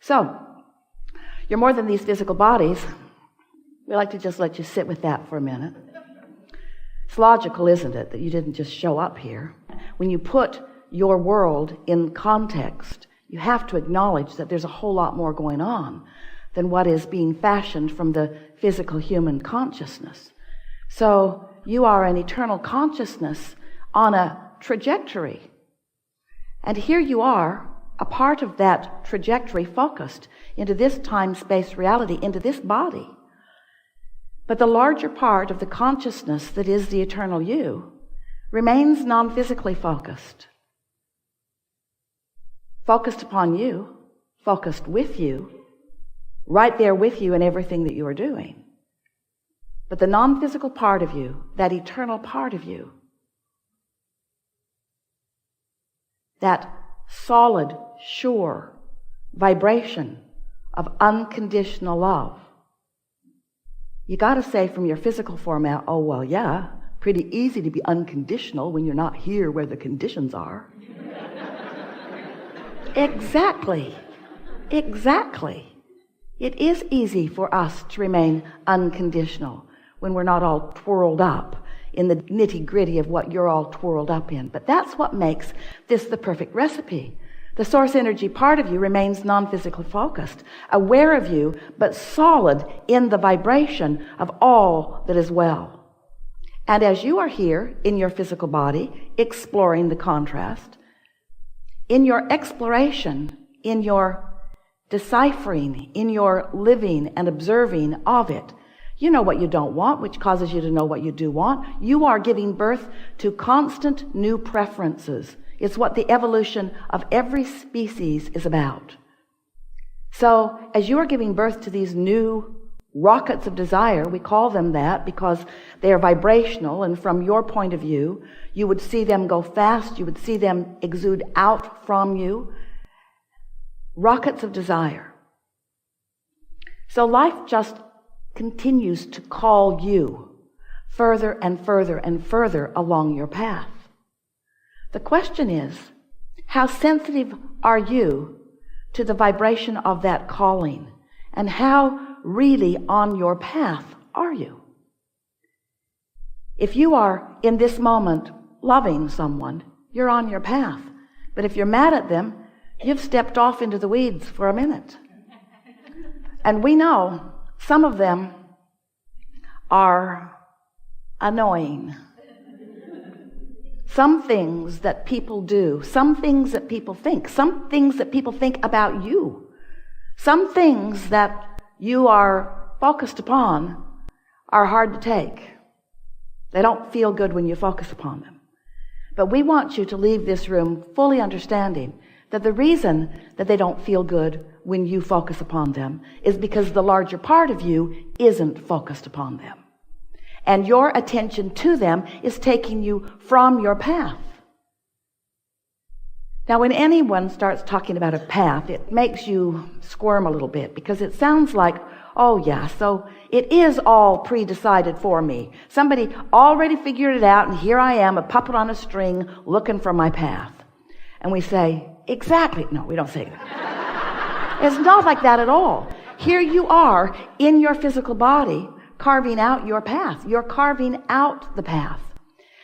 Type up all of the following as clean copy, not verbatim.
So, you're more than these physical bodies. We like to just let you sit with that for a minute. It's logical, isn't it, that you didn't just show up here? When you put your world in context, you have to acknowledge that there's a whole lot more going on than what is being fashioned from the physical human consciousness. So you are an eternal consciousness on a trajectory. And here you are, a part of that trajectory focused into this time-space reality, into this body. But the larger part of the consciousness that is the eternal you remains non-physically focused. Focused upon you, focused with you, right there with you in everything that you are doing. But the non-physical part of you, that eternal part of you, that solid, sure vibration of unconditional love. You got to say from your physical format, oh, well, yeah, pretty easy to be unconditional when you're not here where the conditions are. Exactly. It is easy for us to remain unconditional when we're not all twirled up in the nitty-gritty of what you're all twirled up in. But that's what makes this the perfect recipe. The source energy part of you remains non-physically focused, aware of you, but solid in the vibration of all that is well. And as you are here in your physical body, exploring the contrast, in your exploration, in your deciphering, in your living and observing of it, you know what you don't want, which causes you to know what you do want. You are giving birth to constant new preferences. It's what the evolution of every species is about. So as you are giving birth to these new rockets of desire, we call them that because they are vibrational, and from your point of view, you would see them go fast, you would see them exude out from you. Rockets of desire. So life just continues to call you further and further and further along your path. The question is, how sensitive are you to the vibration of that calling? And how really on your path are you? If you are in this moment loving someone, you're on your path. But if you're mad at them, you've stepped off into the weeds for a minute. And we know some of them are annoying. Some things that people do, some things that people think, some things that people think about you, some things that you are focused upon are hard to take. They don't feel good when you focus upon them. But we want you to leave this room fully understanding that the reason that they don't feel good when you focus upon them is because the larger part of you isn't focused upon them. And your attention to them is taking you from your path. Now, when anyone starts talking about a path, it makes you squirm a little bit because it sounds like, oh yeah, so it is all pre-decided for me. Somebody already figured it out, and here I am, a puppet on a string, looking for my path. And we say, exactly. No, we don't say that. It's not like that at all. Here you are in your physical body, carving out your path. You're carving out the path.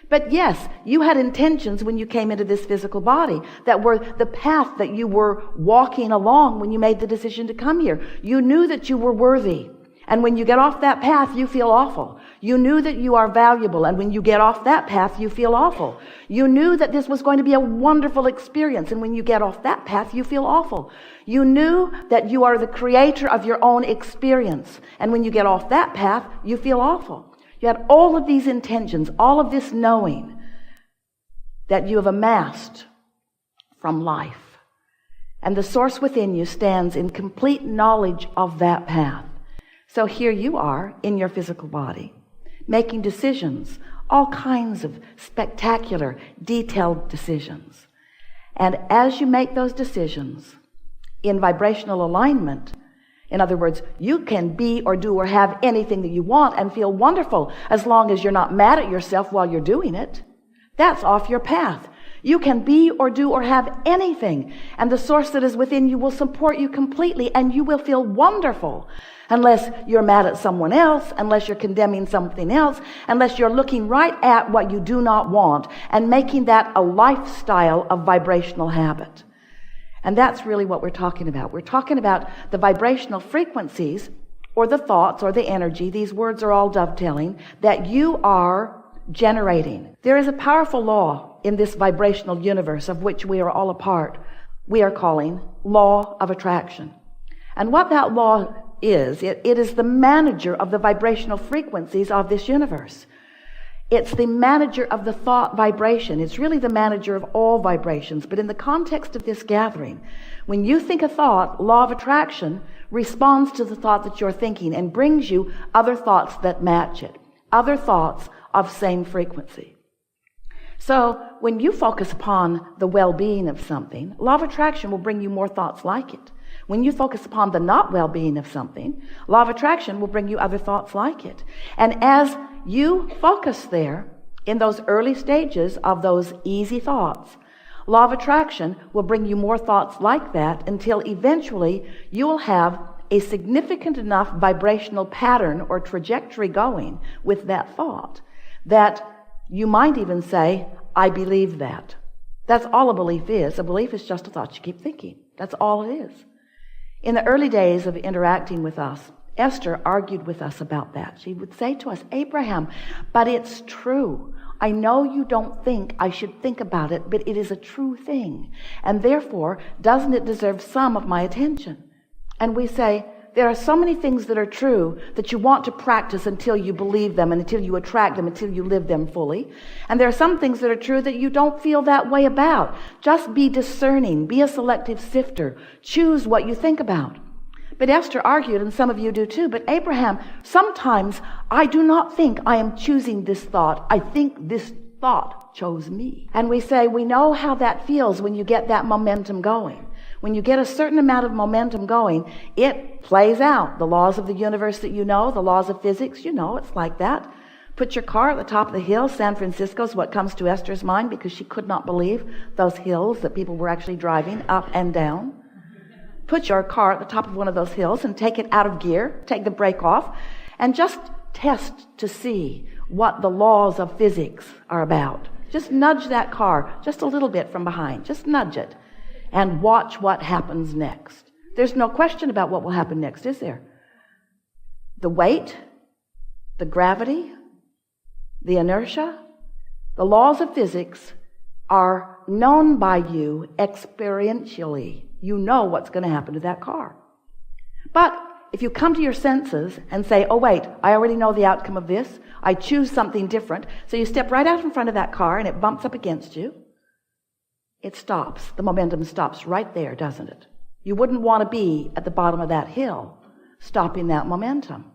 But yes, you had intentions when you came into this physical body that were the path that you were walking along when you made the decision to come here. You knew that you were worthy. And when you get off that path, you feel awful. You knew that you are valuable. And when you get off that path, you feel awful. You knew that this was going to be a wonderful experience. And when you get off that path, you feel awful. You knew that you are the creator of your own experience. And when you get off that path, you feel awful. You had all of these intentions, all of this knowing that you have amassed from life. And the source within you stands in complete knowledge of that path. So here you are in your physical body, making decisions, all kinds of spectacular, detailed decisions. And as you make those decisions in vibrational alignment, in other words, you can be or do or have anything that you want and feel wonderful as long as you're not mad at yourself while you're doing it. That's off your path. You can be or do or have anything, and the source that is within you will support you completely, and you will feel wonderful. Unless you're mad at someone else, unless you're condemning something else, unless you're looking right at what you do not want and making that a lifestyle of vibrational habit. And that's really what we're talking about. We're talking about the vibrational frequencies, or the thoughts, or the energy. These words are all dovetailing, that you are generating. There is a powerful law in this vibrational universe of which we are all a part. We are calling law of attraction. And what that law is, it is the manager of the vibrational frequencies of this universe. It's the manager of the thought vibration. It's really the manager of all vibrations. But in the context of this gathering, when you think a thought, law of attraction responds to the thought that you're thinking and brings you other thoughts that match it, other thoughts of same frequency. So when you focus upon the well-being of something, law of attraction will bring you more thoughts like it. When you focus upon the not well-being of something, law of attraction will bring you other thoughts like it. And as you focus there in those early stages of those easy thoughts, law of attraction will bring you more thoughts like that until eventually you will have a significant enough vibrational pattern or trajectory going with that thought that you might even say, I believe that. That's all a belief is. A belief is just a thought you keep thinking. That's all it is. In the early days of interacting with us, Esther argued with us about that. She would say to us, Abraham, but it's true. I know you don't think I should think about it, but it is a true thing. And therefore, doesn't it deserve some of my attention? And we say, there are so many things that are true that you want to practice until you believe them and until you attract them, until you live them fully. And there are some things that are true that you don't feel that way about. Just be discerning. Be a selective sifter. Choose what you think about. But Esther argued, and some of you do too, but Abraham, sometimes I do not think I am choosing this thought. I think this thought chose me. And we say, we know how that feels when you get that momentum going. When you get a certain amount of momentum going, it plays out. The laws of the universe that you know, the laws of physics, you know, it's like that. Put your car at the top of the hill. San Francisco is what comes to Esther's mind because she could not believe those hills that people were actually driving up and down. Put your car at the top of one of those hills and take it out of gear, take the brake off, and just test to see what the laws of physics are about. Just nudge that car just a little bit from behind. Just nudge it. And watch what happens next. There's no question about what will happen next, is there? The weight, the gravity, the inertia, the laws of physics are known by you experientially. You know what's going to happen to that car. But if you come to your senses and say, oh wait, I already know the outcome of this, I choose something different, so you step right out in front of that car and it bumps up against you, it stops. The momentum stops right there, doesn't it? You wouldn't want to be at the bottom of that hill, stopping that momentum.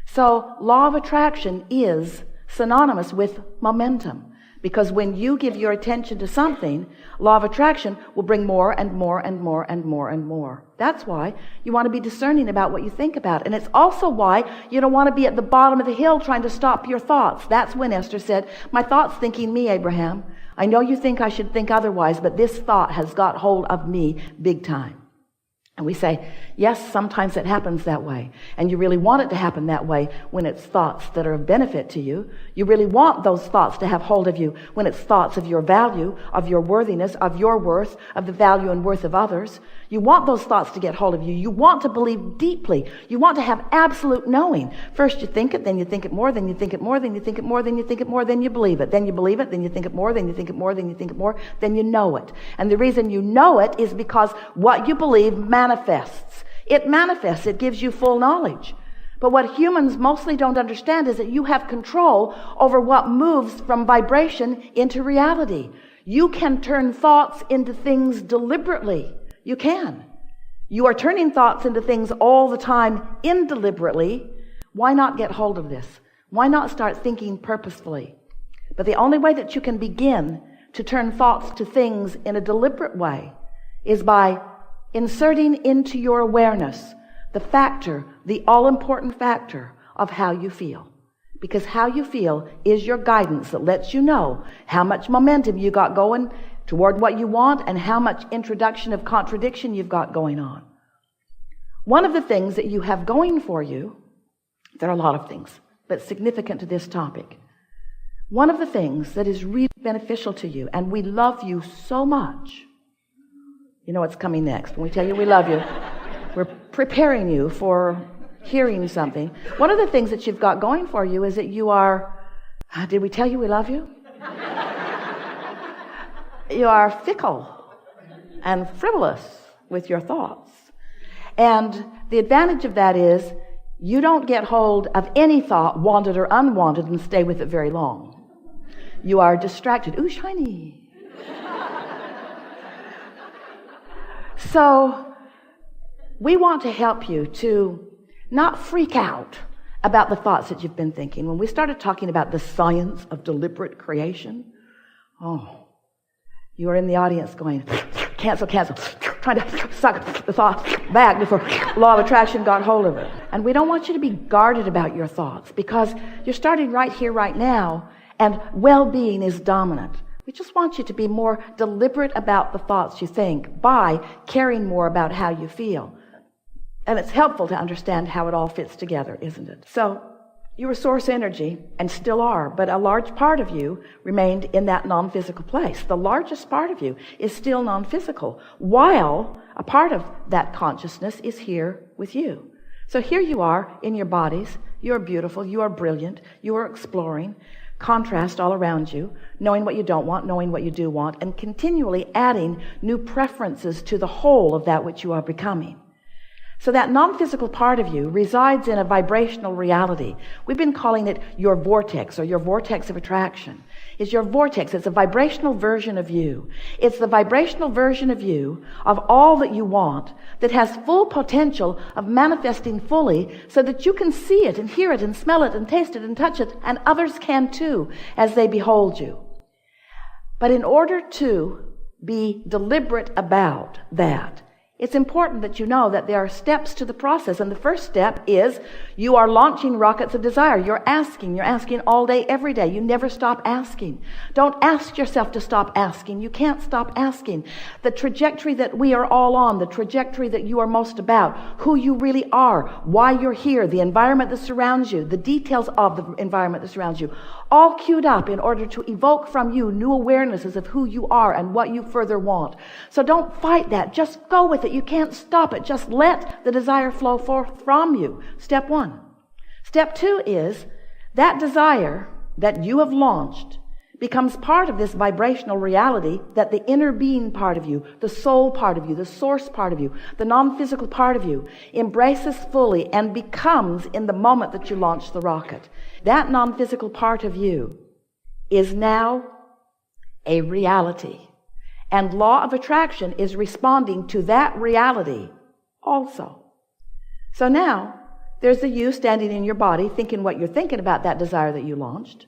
So law of attraction is synonymous with momentum. Because when you give your attention to something, law of attraction will bring more and more and more and more and more. That's why you want to be discerning about what you think about. And it's also why you don't want to be at the bottom of the hill trying to stop your thoughts. That's when Esther said, my thought's thinking me, Abraham. I know you think I should think otherwise, but this thought has got hold of me big time. And we say, yes, sometimes it happens that way. And you really want it to happen that way when it's thoughts that are of benefit to you. You really want those thoughts to have hold of you when it's thoughts of your value, of your worthiness, of your worth, of the value and worth of others. You want those thoughts to get hold of you. You want to believe deeply. You want to have absolute knowing. First you think it, then you think it more, then you think it more, then you think it more, then you think it more, then you believe it. Then you believe it, then you think it more, then you think it more, then you think it more, then you know it. And the reason you know it is because what you believe manifests. It manifests. It gives you full knowledge. But what humans mostly don't understand is that you have control over what moves from vibration into reality. You can turn thoughts into things deliberately. You can. You are turning thoughts into things all the time indeliberately. Why not get hold of this? Why not start thinking purposefully? But the only way that you can begin to turn thoughts to things in a deliberate way is by inserting into your awareness the factor, the all-important factor of how you feel. because how you feel is your guidance that lets you know how much momentum you got going toward what you want and how much introduction of contradiction you've got going on. One of the things that you have going for you, there are a lot of things, but significant to this topic. One of the things that is really beneficial to you, and we love you so much. You know what's coming next. When we tell you we love you, we're preparing you for hearing something. One of the things that you've got going for you is that you are, did we tell you we love you? You are fickle and frivolous with your thoughts. And the advantage of that is you don't get hold of any thought, wanted or unwanted, and stay with it very long. You are distracted. Ooh, shiny. So we want to help you to not freak out about the thoughts that you've been thinking. When we started talking about the science of deliberate creation, you are in the audience going, cancel, trying to suck the thoughts back before law of attraction got hold of it. And we don't want you to be guarded about your thoughts because you're starting right here, right now, and well-being is dominant. We just want you to be more deliberate about the thoughts you think by caring more about how you feel. And it's helpful to understand how it all fits together, isn't it? So you were source energy and still are, but a large part of you remained in that non-physical place. The largest part of you is still non-physical, while a part of that consciousness is here with you. So here you are in your bodies. You are beautiful. You are brilliant. You are exploring. Contrast all around you, knowing what you don't want, knowing what you do want, and continually adding new preferences to the whole of that which you are becoming. So that non-physical part of you resides in a vibrational reality. We've been calling it your vortex or your vortex of attraction. It's your vortex. It's a vibrational version of you. It's the vibrational version of you of all that you want that has full potential of manifesting fully so that you can see it and hear it and smell it and taste it and touch it, and others can too as they behold you. But in order to be deliberate about that, it's important that you know that there are steps to the process. And the first step is you are launching rockets of desire. You're asking all day, every day. You never stop asking. Don't ask yourself to stop asking. You can't stop asking. The trajectory that we are all on, the trajectory that you are most about, who you really are, why you're here, the environment that surrounds you, the details of the environment that surrounds you, all queued up in order to evoke from you new awarenesses of who you are and what you further want. So don't fight that. Just go with it. You can't stop it. Just let the desire flow forth from you. Step one. Step two is that desire that you have launched becomes part of this vibrational reality that the inner being part of you, the soul part of you, the source part of you, the non-physical part of you embraces fully and becomes in the moment that you launch the rocket. That non-physical part of you is now a reality. And law of attraction is responding to that reality also. So now, there's the you standing in your body thinking what you're thinking about that desire that you launched.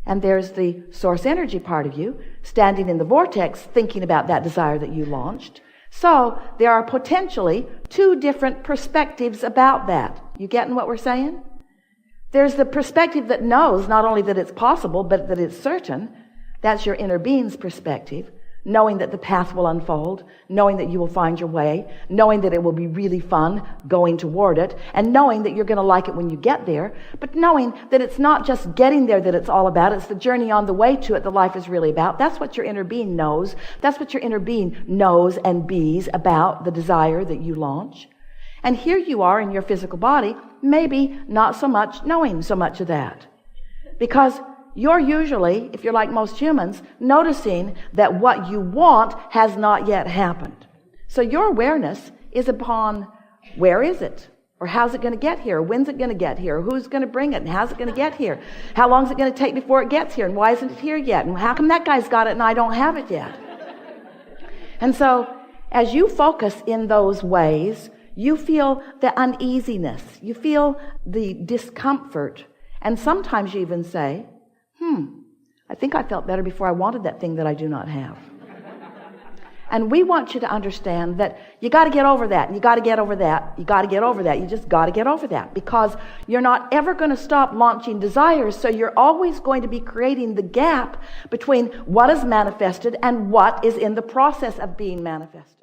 And there's the source energy part of you standing in the vortex thinking about that desire that you launched. So there are potentially two different perspectives about that. You getting what we're saying? There's the perspective that knows not only that it's possible, but that it's certain. That's your inner being's perspective. Knowing that the path will unfold, knowing that you will find your way, knowing that it will be really fun going toward it, and knowing that you're going to like it when you get there, but knowing that it's not just getting there that it's all about, it's the journey on the way to it that life is really about. That's what your inner being knows. That's what your inner being knows and bees about the desire that you launch. And here you are in your physical body, maybe not so much knowing so much of that. Because you're usually, if you're like most humans, noticing that what you want has not yet happened. So your awareness is upon where is it? Or how's it going to get here? When's it going to get here? Who's going to bring it? And how's it going to get here? How long is it going to take before it gets here? And why isn't it here yet? And how come that guy's got it and I don't have it yet? And so as you focus in those ways, you feel the uneasiness. You feel the discomfort. And sometimes you even say, I think I felt better before I wanted that thing that I do not have. And we want you to understand that you got to get over that. You got to get over that. You got to get over that. You just got to get over that, because you're not ever going to stop launching desires. So you're always going to be creating the gap between what is manifested and what is in the process of being manifested.